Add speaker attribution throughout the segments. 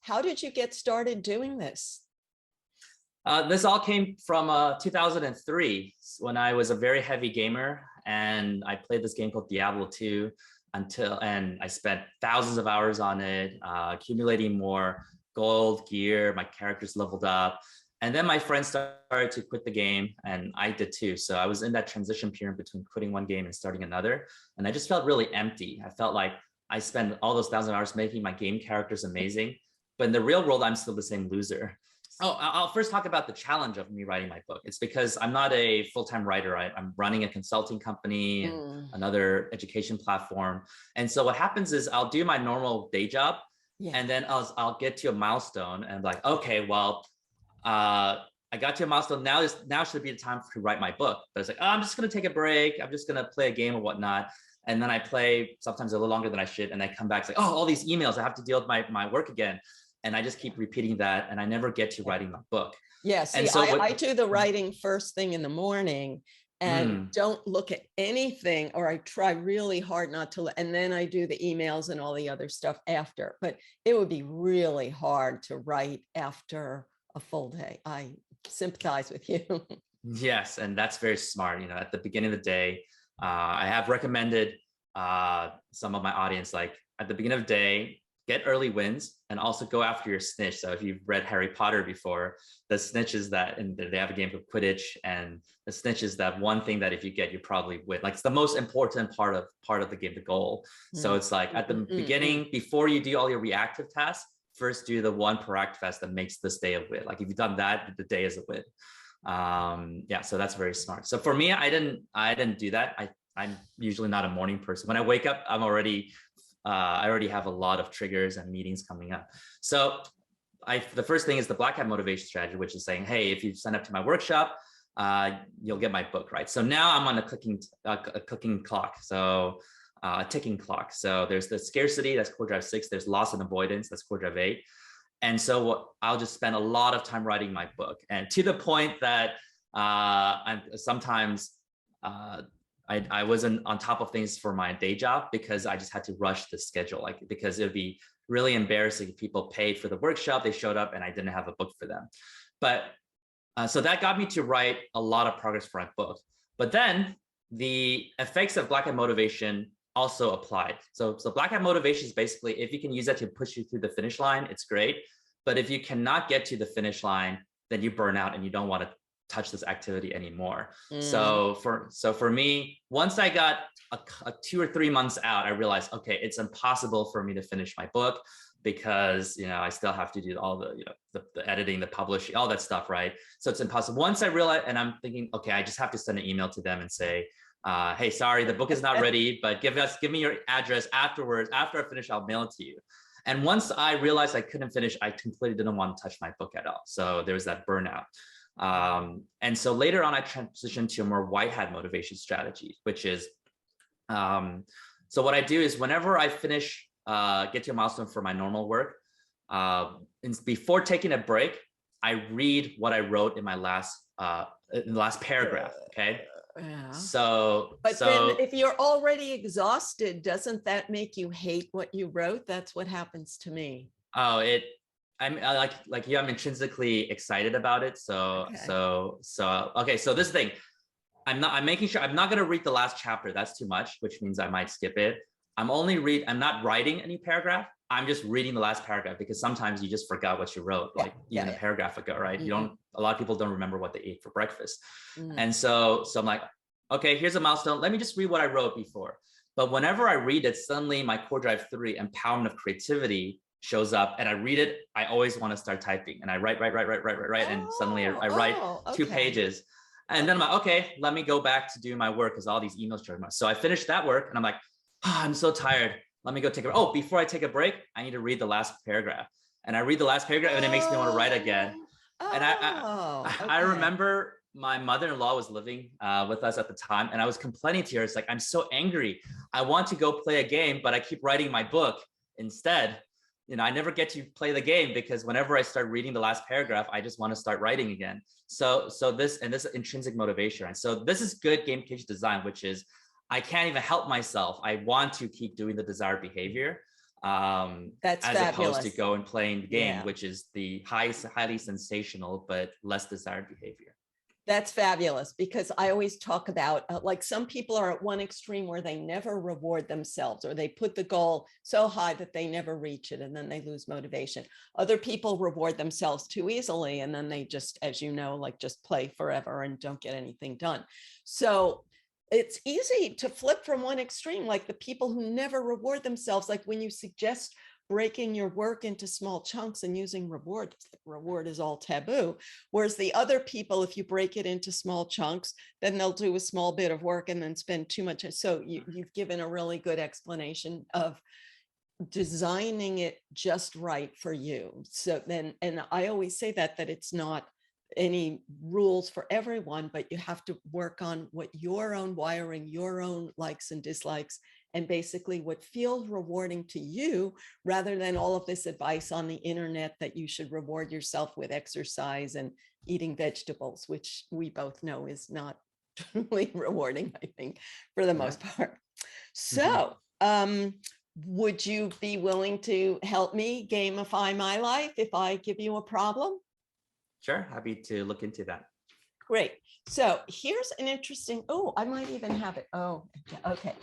Speaker 1: how did you get started doing this?
Speaker 2: This all came from 2003 when I was a very heavy gamer, and I played this game called Diablo 2 and I spent thousands of hours on it, accumulating more gold, gear, my characters leveled up. And then my friends started to quit the game, and I did too. So I was in that transition period between quitting one game and starting another. And I just felt really empty. I felt like I spent all those thousand hours making my game characters amazing, but in the real world, I'm still the same loser. Oh, I'll first talk about the challenge of me writing my book. It's because I'm not a full-time writer. I'm running a consulting company and another education platform. And so what happens is I'll do my normal day job, and then I'll get to a milestone and like, okay, well, I got to a milestone. Now should be the time to write my book. But it's like, oh, I'm just going to take a break. I'm just going to play a game or whatnot. And then I play sometimes a little longer than I should. And I come back, it's like, oh, all these emails, I have to deal with my work again. And I just keep repeating that, and I never get to writing my book.
Speaker 1: Yeah, see, I do the writing first thing in the morning and don't look at anything, or I try really hard not to, and then I do the emails and all the other stuff after. But it would be really hard to write after a full day. I sympathize with you.
Speaker 2: Yes, and that's very smart. You know, at the beginning of the day, I have recommended some of my audience, like at the beginning of the day, get early wins and also go after your snitch. So if you've read Harry Potter before, the snitch is that, and they have a game of Quidditch, and the snitch is that one thing that if you get, you probably win. Like it's the most important part of the game, the goal. So it's like at the beginning, before you do all your reactive tasks, first do the one proactive task that makes this day a win. Like if you've done that, the day is a win. Yeah, so that's very smart. So for me, I didn't do that. I'm usually not a morning person. When I wake up, I already have a lot of triggers and meetings coming up. So the first thing is the black hat motivation strategy, which is saying, hey, if you sign up to my workshop, you'll get my book, right? So now I'm on a clicking clock. So a ticking clock. So there's the scarcity, that's core drive 6. There's loss and avoidance, that's core drive 8. And so I'll just spend a lot of time writing my book, and to the point that I wasn't on top of things for my day job because I just had to rush the schedule, like because it would be really embarrassing if people paid for the workshop, they showed up and I didn't have a book for them. But so that got me to write a lot of progress for my book. But then the effects of black hat motivation also applied. So black hat motivation is basically, if you can use that to push you through the finish line, it's great. But if you cannot get to the finish line, then you burn out and you don't want to touch this activity anymore. So for me, once I got a 2 or 3 months out, I realized, okay, it's impossible for me to finish my book because, you know, I still have to do all the, you know, the editing, the publishing, all that stuff, right? So it's impossible. Once I realized, and I'm thinking, okay, I just have to send an email to them and say, hey, sorry, the book is not ready, but give me your address afterwards. After I finish, I'll mail it to you. And once I realized I couldn't finish, I completely didn't want to touch my book at all. So there was that burnout. And so later on, I transitioned to a more white hat motivation strategy, which is, so what I do is whenever I finish, get to a milestone for my normal work, before taking a break, I read what I wrote in my last paragraph. Okay.
Speaker 1: Yeah. But then if you're already exhausted, doesn't that make you hate what you wrote? That's what happens to me.
Speaker 2: Oh, I'm like you, I'm intrinsically excited about it. So this thing, I'm making sure I'm not going to read the last chapter. That's too much, which means I might skip it. I'm not writing any paragraph. I'm just reading the last paragraph because sometimes you just forgot what you wrote, like even a paragraph ago, right? A lot of people don't remember what they ate for breakfast. And so I'm like, okay, here's a milestone. Let me just read what I wrote before. But whenever I read it, suddenly my core drive 3, empowerment of creativity, shows up, and I read it. I always want to start typing, and I write, and suddenly I write 2 pages. And then I'm like, okay, let me go back to do my work because all these emails showed up. So I finished that work, and I'm like, oh, I'm so tired. Let me go take a break. Oh, before I take a break, I need to read the last paragraph. And I read the last paragraph, and it makes me want to write again. And I remember my mother-in-law was living with us at the time, and I was complaining to her. It's like, I'm so angry. I want to go play a game, but I keep writing my book instead. You know, I never get to play the game because whenever I start reading the last paragraph, I just want to start writing again. So this intrinsic motivation. And so this is good gamification design, which is I can't even help myself. I want to keep doing the desired behavior.
Speaker 1: That's
Speaker 2: as opposed to
Speaker 1: fabulous.
Speaker 2: go and playing the game,
Speaker 1: Yeah.
Speaker 2: which is the highly sensational but less desired behavior.
Speaker 1: That's fabulous, because I always talk about like some people are at one extreme where they never reward themselves, or they put the goal so high that they never reach it and then they lose motivation. Other people reward themselves too easily and then they just, as you know, like just play forever and don't get anything done. So it's easy to flip from one extreme, like the people who never reward themselves, like when you suggest breaking your work into small chunks and using reward, reward is all taboo. Whereas the other people, if you break it into small chunks, then they'll do a small bit of work and then spend too much. So you've given a really good explanation of designing it just right for you. So then, and I always say that it's not any rules for everyone, but you have to work on what your own wiring, your own likes and dislikes, and basically what feels rewarding to you, rather than all of this advice on the internet that you should reward yourself with exercise and eating vegetables, which we both know is not truly rewarding, I think, for the most part. So, would you be willing to help me gamify my life if I give you a problem?
Speaker 2: Sure, happy to look into that.
Speaker 1: Great. So here's an interesting, oh, I might even have it. Oh, okay.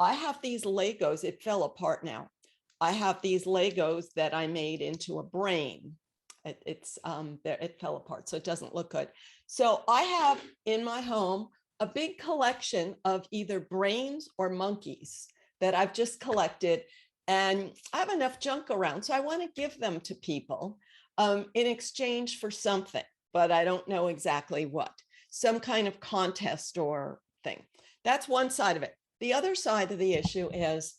Speaker 1: I have these Legos. It fell apart now. I have these Legos that I made into a brain. It fell apart, so it doesn't look good. So I have in my home a big collection of either brains or monkeys that I've just collected, and I have enough junk around, so I want to give them to people in exchange for something, but I don't know exactly what, some kind of contest or thing. That's one side of it. The other side of the issue is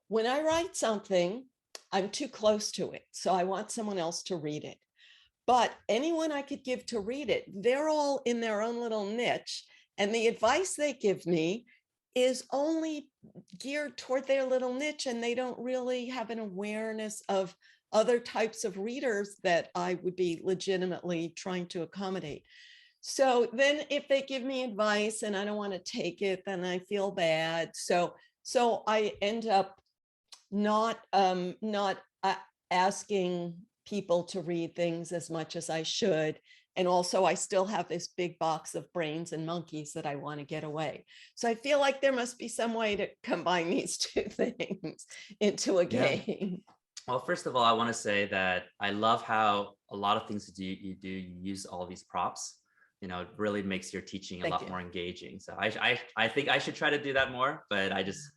Speaker 1: when I write something, I'm too close to it. So I want someone else to read it. But anyone I could give to read it, they're all in their own little niche. And the advice they give me is only geared toward their little niche. And they don't really have an awareness of other types of readers that I would be legitimately trying to accommodate. So then if they give me advice and I don't want to take it, then I feel bad. So I end up not asking people to read things as much as I should. And also I still have this big box of brains and monkeys that I want to get away. So I feel like there must be some way to combine these two things into a game.
Speaker 2: Well, first of all, I want to say that I love how a lot of things you use all these props. You know, it really makes your teaching a lot more engaging. So I think I should try to do that more, but I just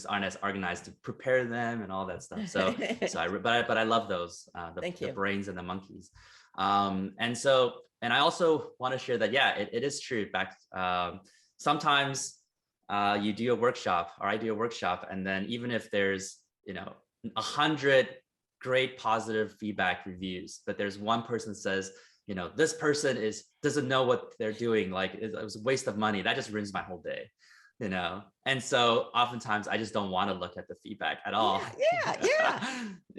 Speaker 2: aren't as organized to prepare them and all that stuff. So but I love those the brains and the monkeys. And I also want to share that it is true. In fact, sometimes you do a workshop, or I do a workshop, and then even if there's 100 great positive feedback reviews, but there's one person says, this person doesn't know what they're doing, like it was a waste of money, that just ruins my whole day, and so oftentimes I just don't want to look at the feedback at all.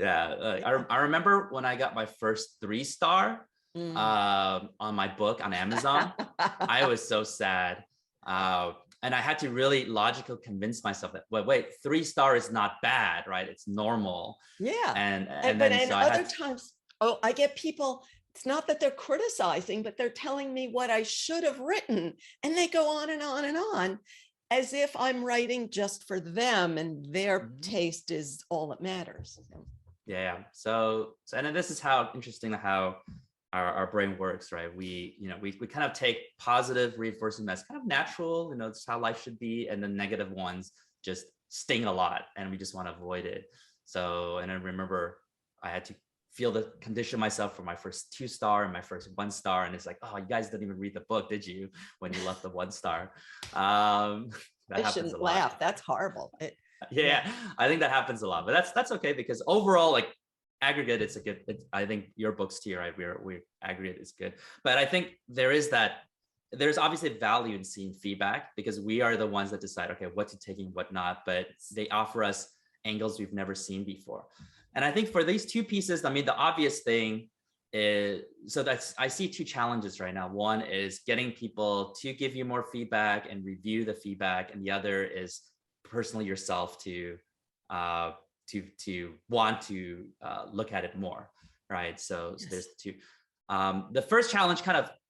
Speaker 2: I remember when I got my first 3-star on my book on Amazon. I was so sad. And I had to really logically convince myself that, wait, 3-star is not bad, right? It's normal.
Speaker 1: Yeah.
Speaker 2: And
Speaker 1: then other times, I get people, it's not that they're criticizing, but they're telling me what I should have written. And they go on and on and on, as if I'm writing just for them and their taste is all that matters.
Speaker 2: Yeah. So and then this is how interesting how our brain works, right? We kind of take positive reinforcement as kind of natural, it's how life should be, and the negative ones just sting a lot, and we just want to avoid it. So, and I remember I had to condition myself for my first 2-star and my first 1-star, and it's like, oh, you guys didn't even read the book, did you? When you left the 1-star, that
Speaker 1: I shouldn't laugh. That's horrible.
Speaker 2: I think that happens a lot, but that's okay, because overall, like, aggregate, it's a good, I think your books too, right? We aggregate is good, but I think there's obviously value in seeing feedback, because we are the ones that decide, okay, what to take and what not, but they offer us angles we've never seen before. And I think for these two pieces, I mean, the obvious thing is, I see two challenges right now. One is getting people to give you more feedback and review the feedback, and the other is personally yourself to to want to look at it more, right? So
Speaker 1: Yes.
Speaker 2: there's two. The first challenge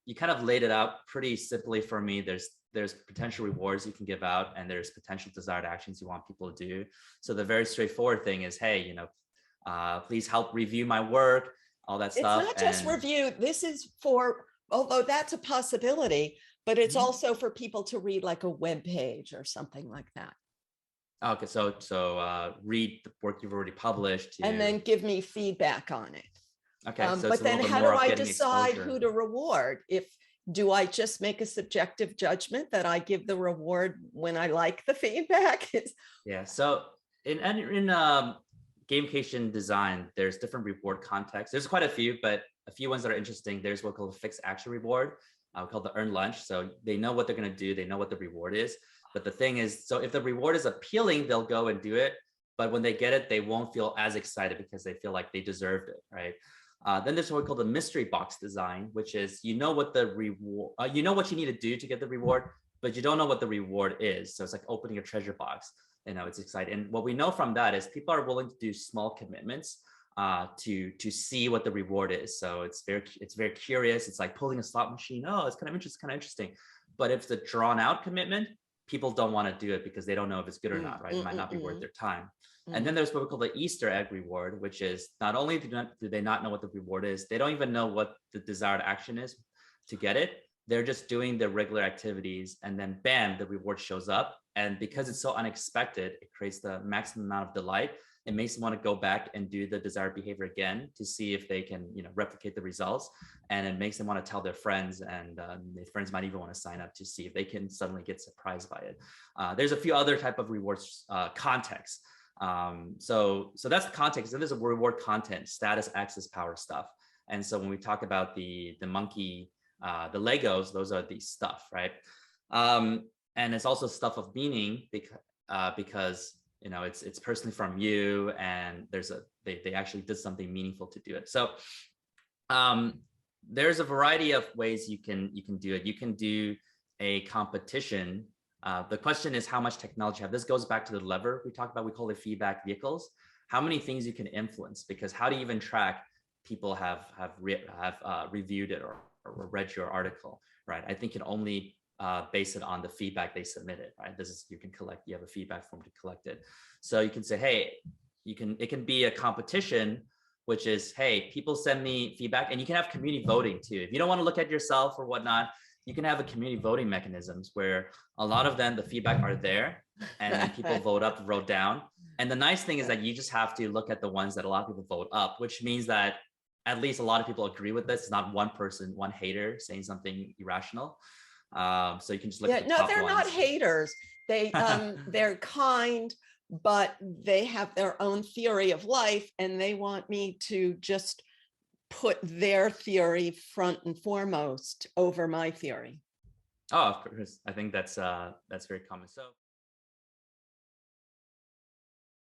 Speaker 2: you kind of laid it out pretty simply for me. There's potential rewards you can give out, and there's potential desired actions you want people to do. So the very straightforward thing is, hey, please help review my work, all that stuff.
Speaker 1: It's not just review. This is for, although that's a possibility, but it's also for people to read like a web page or something like that.
Speaker 2: Okay, so read the work you've already published
Speaker 1: and then give me feedback on it.
Speaker 2: Okay, so
Speaker 1: but
Speaker 2: it's a
Speaker 1: then
Speaker 2: little bit
Speaker 1: how
Speaker 2: more
Speaker 1: do
Speaker 2: of
Speaker 1: I
Speaker 2: getting
Speaker 1: decide
Speaker 2: exposure.
Speaker 1: who to reward? Do I just make a subjective judgment that I give the reward when I like the feedback?
Speaker 2: Yeah, so in gamification design, there's different reward contexts. There's quite a few, but a few ones that are interesting. There's what we call a fixed action reward, called the earn lunch. So they know what they're going to do. They know what the reward is. But the thing is, so if the reward is appealing, they'll go and do it. But when they get it, they won't feel as excited because they feel like they deserved it, right? Then there's what we call the mystery box design, which is what the reward, what you need to do to get the reward, but you don't know what the reward is. So it's like opening a treasure box. It's exciting. And what we know from that is people are willing to do small commitments to see what the reward is. So it's very curious. It's like pulling a slot machine. Oh, it's kind of interesting. But if it's a drawn out commitment, people don't want to do it because they don't know if it's good or not, right? It might not be worth their time. And then there's what we call the Easter egg reward, which is not only do they not know what the reward is, they don't even know what the desired action is to get it. They're just doing their regular activities, and then bam, the reward shows up. And because it's so unexpected, it creates the maximum amount of delight. It makes them want to go back and do the desired behavior again to see if they can, replicate the results. And it makes them want to tell their friends, and their friends might even want to sign up to see if they can suddenly get surprised by it. There's a few other type of rewards contexts. So that's the context. And there's a reward content, status, access, power stuff. And so when we talk about the monkey, the Legos, those are the stuff, right? And it's also stuff of meaning because it's personally from you, and they actually did something meaningful to do it. So there's a variety of ways you can do it. You can do a competition. The question is how much technology you have. This goes back to the lever we talked about. We call it feedback vehicles. How many things you can influence, because how do you even track people have reviewed it or read your article, right? I think you can only base it on the feedback they submitted, right? You have a feedback form to collect it. So you can say, hey, it can be a competition, which is, hey, people send me feedback, and you can have community voting too. If you don't want to look at yourself or whatnot, you can have a community voting mechanisms where a lot of them, the feedback are there, and then people vote up, vote down. And the nice thing is that you just have to look at the ones that a lot of people vote up, which means that at least a lot of people agree with this. It's not one person, one hater saying something irrational. So you can just look at the top
Speaker 1: they're
Speaker 2: ones.
Speaker 1: not haters. They're kind, but they have their own theory of life, and they want me to just put their theory front and foremost over my theory.
Speaker 2: Oh, of course. I think that's very common. So